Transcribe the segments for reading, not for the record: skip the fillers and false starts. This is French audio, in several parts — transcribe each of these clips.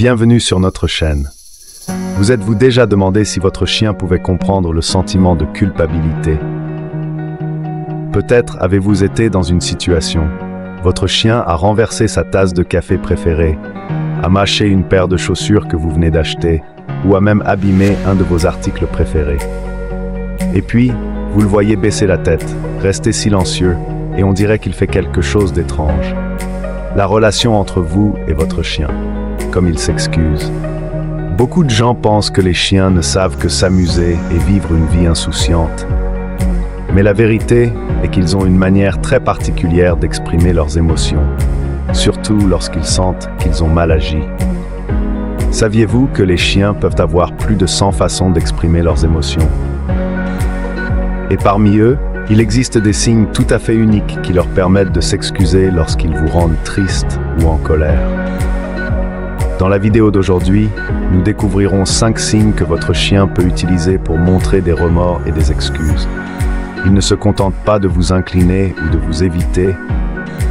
Bienvenue sur notre chaîne. Vous êtes-vous déjà demandé si votre chien pouvait comprendre le sentiment de culpabilité? Peut-être avez-vous été dans une situation. Votre chien a renversé sa tasse de café préférée, a mâché une paire de chaussures que vous venez d'acheter, ou a même abîmé un de vos articles préférés. Et puis, vous le voyez baisser la tête, rester silencieux, et on dirait qu'il fait quelque chose d'étrange. La relation entre vous et votre chien, comme il s'excuse. Beaucoup de gens pensent que les chiens ne savent que s'amuser et vivre une vie insouciante. Mais la vérité est qu'ils ont une manière très particulière d'exprimer leurs émotions, surtout lorsqu'ils sentent qu'ils ont mal agi. Saviez-vous que les chiens peuvent avoir plus de 100 façons d'exprimer leurs émotions? Et parmi eux, il existe des signes tout à fait uniques qui leur permettent de s'excuser lorsqu'ils vous rendent triste ou en colère. Dans la vidéo d'aujourd'hui, nous découvrirons 5 signes que votre chien peut utiliser pour montrer des remords et des excuses. Il ne se contente pas de vous incliner ou de vous éviter,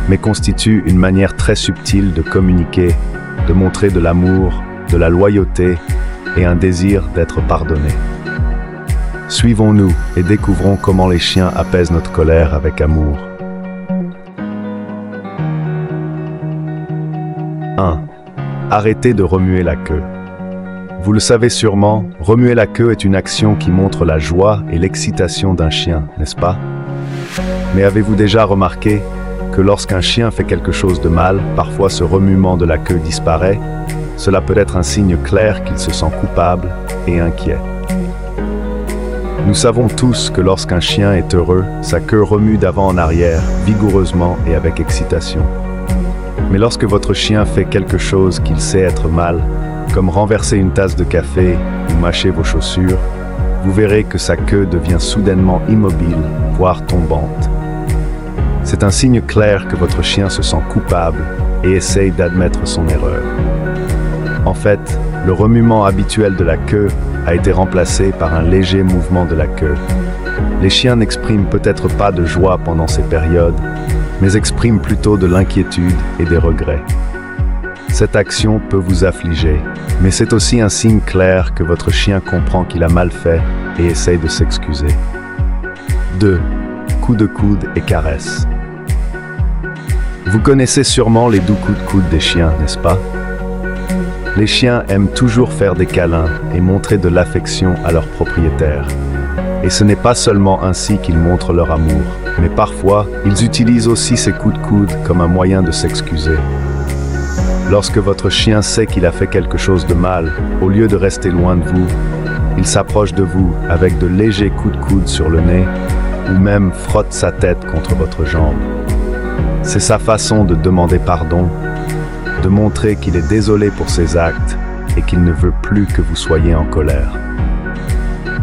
mais constitue une manière très subtile de communiquer, de montrer de l'amour, de la loyauté et un désir d'être pardonné. Suivons-nous et découvrons comment les chiens apaisent notre colère avec amour. 1. Arrêtez de remuer la queue. Vous le savez sûrement, remuer la queue est une action qui montre la joie et l'excitation d'un chien, n'est-ce pas? Mais avez-vous déjà remarqué que lorsqu'un chien fait quelque chose de mal, parfois ce remuement de la queue disparaît? Cela peut être un signe clair qu'il se sent coupable et inquiet. Nous savons tous que lorsqu'un chien est heureux, sa queue remue d'avant en arrière, vigoureusement et avec excitation. Mais lorsque votre chien fait quelque chose qu'il sait être mal, comme renverser une tasse de café ou mâcher vos chaussures, vous verrez que sa queue devient soudainement immobile, voire tombante. C'est un signe clair que votre chien se sent coupable et essaye d'admettre son erreur. En fait, le remuement habituel de la queue a été remplacé par un léger mouvement de la queue. Les chiens n'expriment peut-être pas de joie pendant ces périodes, mais expriment plutôt de l'inquiétude et des regrets. Cette action peut vous affliger, mais c'est aussi un signe clair que votre chien comprend qu'il a mal fait et essaye de s'excuser. 2. Coups de coude et caresses. Vous connaissez sûrement les doux coups de coude des chiens, n'est-ce pas? Les chiens aiment toujours faire des câlins et montrer de l'affection à leurs propriétaires. Et ce n'est pas seulement ainsi qu'ils montrent leur amour, mais parfois, ils utilisent aussi ces coups de coude comme un moyen de s'excuser. Lorsque votre chien sait qu'il a fait quelque chose de mal, au lieu de rester loin de vous, il s'approche de vous avec de légers coups de coude sur le nez, ou même frotte sa tête contre votre jambe. C'est sa façon de demander pardon, de montrer qu'il est désolé pour ses actes et qu'il ne veut plus que vous soyez en colère.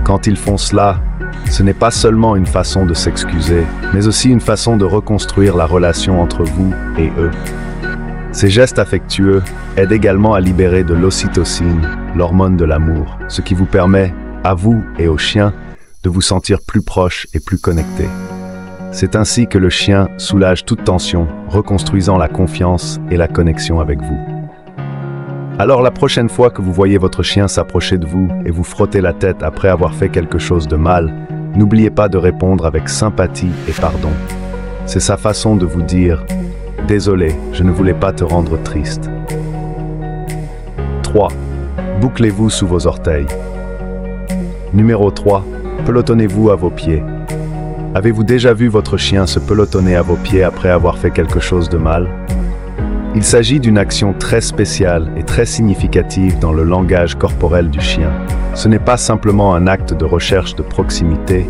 Quand ils font cela, ce n'est pas seulement une façon de s'excuser, mais aussi une façon de reconstruire la relation entre vous et eux. Ces gestes affectueux aident également à libérer de l'ocytocine, l'hormone de l'amour, ce qui vous permet, à vous et au chien, de vous sentir plus proches et plus connectés. C'est ainsi que le chien soulage toute tension, reconstruisant la confiance et la connexion avec vous. Alors la prochaine fois que vous voyez votre chien s'approcher de vous et vous frotter la tête après avoir fait quelque chose de mal, n'oubliez pas de répondre avec sympathie et pardon. C'est sa façon de vous dire « Désolé, je ne voulais pas te rendre triste ». 3. Bouclez-vous sous vos orteils. Numéro 3. Pelotonnez-vous à vos pieds. Avez-vous déjà vu votre chien se pelotonner à vos pieds après avoir fait quelque chose de mal? Il s'agit d'une action très spéciale et très significative dans le langage corporel du chien. Ce n'est pas simplement un acte de recherche de proximité,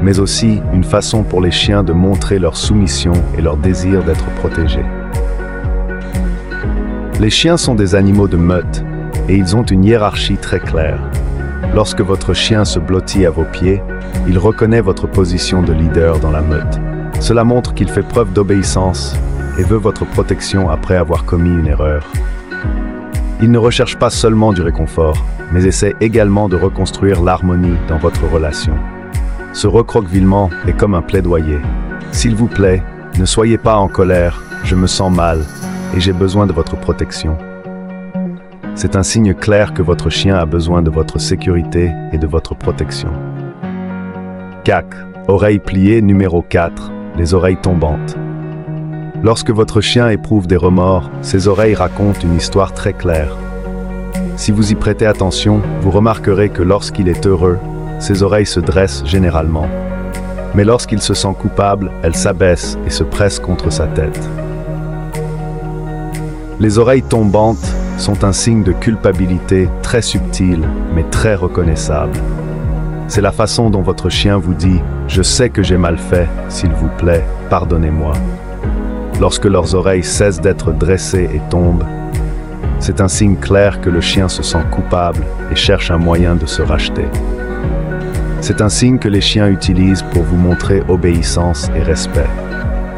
mais aussi une façon pour les chiens de montrer leur soumission et leur désir d'être protégés. Les chiens sont des animaux de meute et ils ont une hiérarchie très claire. Lorsque votre chien se blottit à vos pieds, il reconnaît votre position de leader dans la meute. Cela montre qu'il fait preuve d'obéissance et veut votre protection après avoir commis une erreur. Il ne recherche pas seulement du réconfort, mais essaie également de reconstruire l'harmonie dans votre relation. Ce recroquevillement est comme un plaidoyer. S'il vous plaît, ne soyez pas en colère, je me sens mal et j'ai besoin de votre protection. C'est un signe clair que votre chien a besoin de votre sécurité et de votre protection. CAC, oreilles pliées numéro 4, les oreilles tombantes. Lorsque votre chien éprouve des remords, ses oreilles racontent une histoire très claire. Si vous y prêtez attention, vous remarquerez que lorsqu'il est heureux, ses oreilles se dressent généralement. Mais lorsqu'il se sent coupable, elles s'abaissent et se pressent contre sa tête. Les oreilles tombantes sont un signe de culpabilité très subtil, mais très reconnaissable. C'est la façon dont votre chien vous dit « Je sais que j'ai mal fait, s'il vous plaît, pardonnez-moi ». Lorsque leurs oreilles cessent d'être dressées et tombent, c'est un signe clair que le chien se sent coupable et cherche un moyen de se racheter. C'est un signe que les chiens utilisent pour vous montrer obéissance et respect.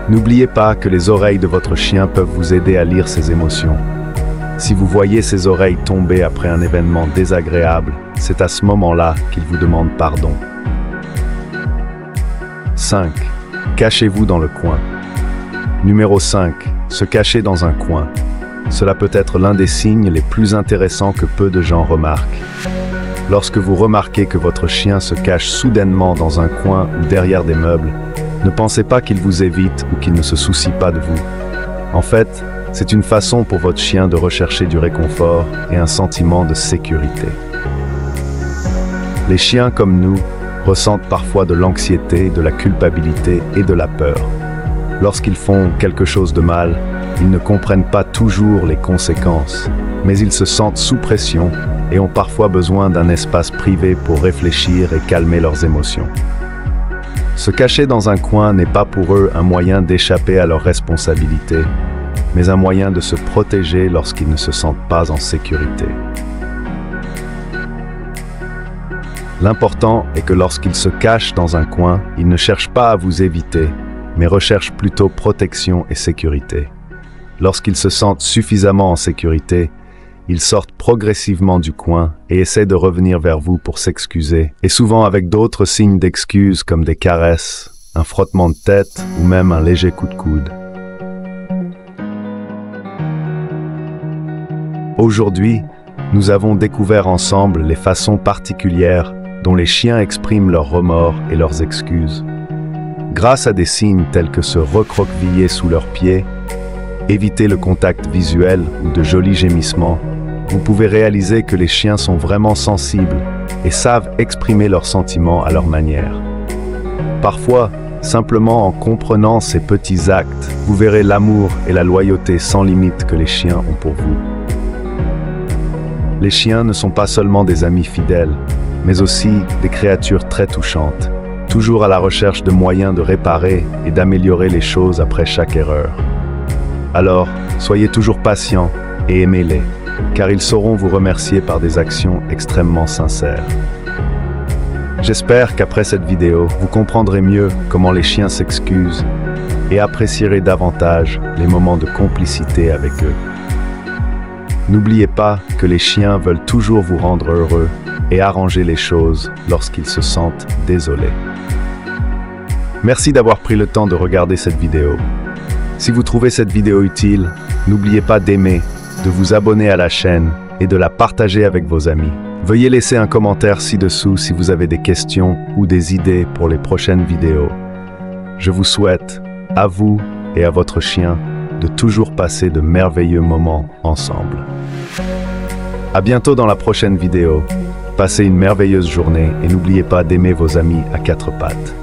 N'oubliez pas que les oreilles de votre chien peuvent vous aider à lire ses émotions. Si vous voyez ses oreilles tomber après un événement désagréable, c'est à ce moment-là qu'il vous demande pardon. 5. Cachez-vous dans le coin. Numéro 5. Se cacher dans un coin. Cela peut être l'un des signes les plus intéressants que peu de gens remarquent. Lorsque vous remarquez que votre chien se cache soudainement dans un coin ou derrière des meubles, ne pensez pas qu'il vous évite ou qu'il ne se soucie pas de vous. En fait, c'est une façon pour votre chien de rechercher du réconfort et un sentiment de sécurité. Les chiens comme nous ressentent parfois de l'anxiété, de la culpabilité et de la peur. Lorsqu'ils font quelque chose de mal, ils ne comprennent pas toujours les conséquences, mais ils se sentent sous pression et ont parfois besoin d'un espace privé pour réfléchir et calmer leurs émotions. Se cacher dans un coin n'est pas pour eux un moyen d'échapper à leurs responsabilités, mais un moyen de se protéger lorsqu'ils ne se sentent pas en sécurité. L'important est que lorsqu'ils se cachent dans un coin, ils ne cherchent pas à vous éviter, mais recherchent plutôt protection et sécurité. Lorsqu'ils se sentent suffisamment en sécurité, ils sortent progressivement du coin et essaient de revenir vers vous pour s'excuser, et souvent avec d'autres signes d'excuses comme des caresses, un frottement de tête ou même un léger coup de coude. Aujourd'hui, nous avons découvert ensemble les façons particulières dont les chiens expriment leurs remords et leurs excuses. Grâce à des signes tels que se recroqueviller sous leurs pieds, éviter le contact visuel ou de jolis gémissements, vous pouvez réaliser que les chiens sont vraiment sensibles et savent exprimer leurs sentiments à leur manière. Parfois, simplement en comprenant ces petits actes, vous verrez l'amour et la loyauté sans limite que les chiens ont pour vous. Les chiens ne sont pas seulement des amis fidèles, mais aussi des créatures très touchantes, toujours à la recherche de moyens de réparer et d'améliorer les choses après chaque erreur. Alors, soyez toujours patients et aimez-les, car ils sauront vous remercier par des actions extrêmement sincères. J'espère qu'après cette vidéo, vous comprendrez mieux comment les chiens s'excusent et apprécierez davantage les moments de complicité avec eux. N'oubliez pas que les chiens veulent toujours vous rendre heureux et arranger les choses lorsqu'ils se sentent désolés. Merci d'avoir pris le temps de regarder cette vidéo. Si vous trouvez cette vidéo utile, n'oubliez pas d'aimer, de vous abonner à la chaîne et de la partager avec vos amis. Veuillez laisser un commentaire ci-dessous si vous avez des questions ou des idées pour les prochaines vidéos. Je vous souhaite, à vous et à votre chien, de toujours passer de merveilleux moments ensemble. À bientôt dans la prochaine vidéo. Passez une merveilleuse journée et n'oubliez pas d'aimer vos amis à quatre pattes.